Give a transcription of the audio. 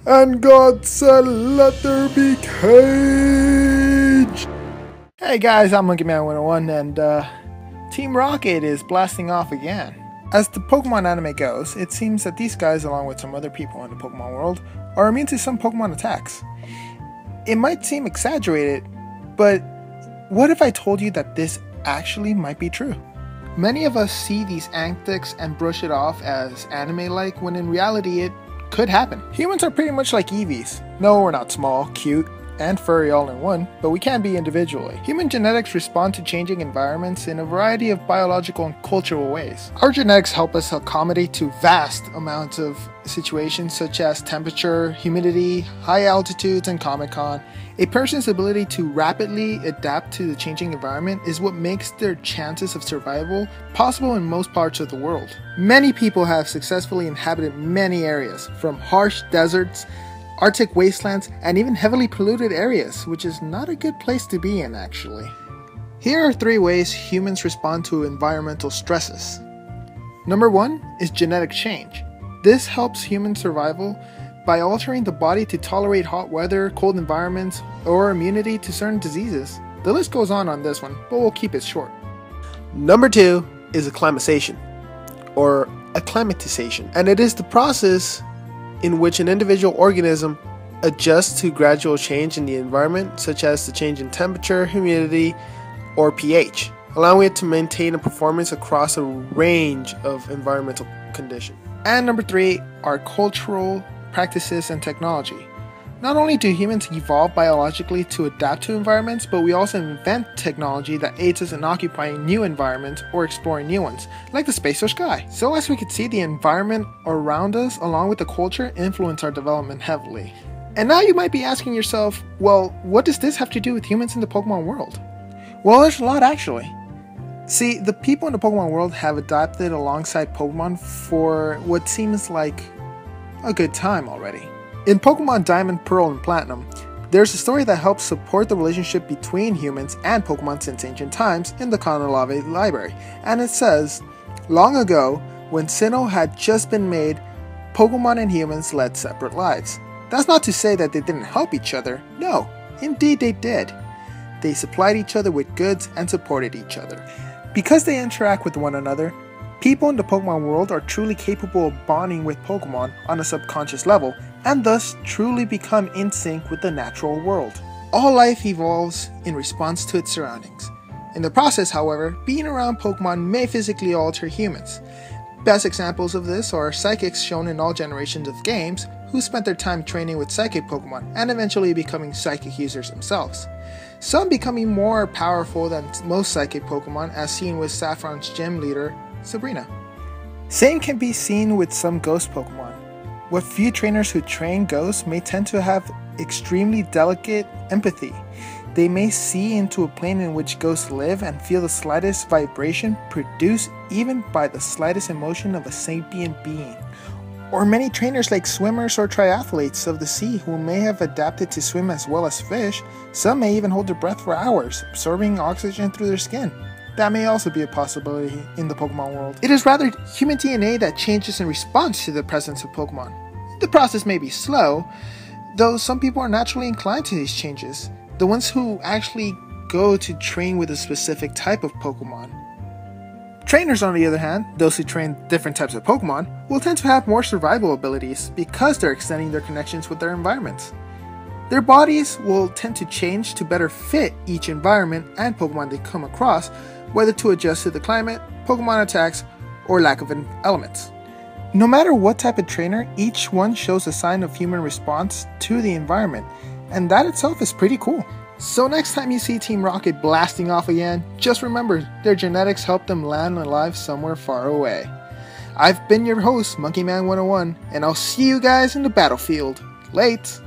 And God said, let there be cage. Hey guys, I'm Monkey Man 101, and Team Rocket is blasting off again. As the Pokemon anime goes, it seems that these guys, along with some other people in the Pokemon world, are immune to some Pokemon attacks. It might seem exaggerated, but what if I told you that this actually might be true? Many of us see these antics and brush it off as anime-like, when in reality it could happen. Humans are pretty much like Eevees. No, we're not small, cute, and furry all in one, but we can be individually. Human genetics respond to changing environments in a variety of biological and cultural ways. Our genetics help us accommodate to vast amounts of situations such as temperature, humidity, high altitudes, and Comic-Con. A person's ability to rapidly adapt to the changing environment is what makes their chances of survival possible in most parts of the world. Many people have successfully inhabited many areas, from harsh deserts, Arctic wastelands, and even heavily polluted areas, which is not a good place to be in actually. Here are 3 ways humans respond to environmental stresses. Number 1 is genetic change. This helps human survival by altering the body to tolerate hot weather, cold environments, or immunity to certain diseases. The list goes on this one, but we'll keep it short. Number 2 is acclimatization, or acclimatization, and it is the process in which an individual organism adjusts to gradual change in the environment, such as the change in temperature, humidity, or pH, allowing it to maintain a performance across a range of environmental conditions. And number 3 are cultural practices and technology. Not only do humans evolve biologically to adapt to environments, but we also invent technology that aids us in occupying new environments or exploring new ones, like the space or sky. So as we can see, the environment around us, along with the culture, influence our development heavily. And now you might be asking yourself, well, what does this have to do with humans in the Pokemon world? Well, there's a lot actually. See, the people in the Pokemon world have adapted alongside Pokemon for what seems like a good time already. In Pokemon Diamond, Pearl, and Platinum, there's a story that helps support the relationship between humans and Pokemon since ancient times in the Kanalave library, and it says, long ago, when Sinnoh had just been made, Pokemon and humans led separate lives. That's not to say that they didn't help each other, no, indeed they did. They supplied each other with goods and supported each other. Because they interact with one another, people in the Pokemon world are truly capable of bonding with Pokemon on a subconscious level, and thus truly become in sync with the natural world. All life evolves in response to its surroundings. In the process, however, being around Pokemon may physically alter humans. Best examples of this are psychics shown in all generations of games who spent their time training with psychic Pokemon and eventually becoming psychic users themselves. Some becoming more powerful than most psychic Pokemon, as seen with Saffron's gym leader, Sabrina. Same can be seen with some ghost Pokemon. What few trainers who train ghosts may tend to have extremely delicate empathy. They may see into a plane in which ghosts live and feel the slightest vibration produced even by the slightest emotion of a sapient being. Or many trainers like swimmers or triathletes of the sea who may have adapted to swim as well as fish. Some may even hold their breath for hours, absorbing oxygen through their skin. That may also be a possibility in the Pokemon world. It is rather human DNA that changes in response to the presence of Pokemon. The process may be slow, though some people are naturally inclined to these changes, the ones who actually go to train with a specific type of Pokemon. Trainers, on the other hand, those who train different types of Pokemon, will tend to have more survival abilities because they're extending their connections with their environments. Their bodies will tend to change to better fit each environment and Pokemon they come across, whether to adjust to the climate, Pokemon attacks, or lack of elements. No matter what type of trainer, each one shows a sign of human response to the environment, and that itself is pretty cool. So next time you see Team Rocket blasting off again, just remember their genetics helped them land alive somewhere far away. I've been your host, Monkey Man 101, and I'll see you guys in the battlefield. Late!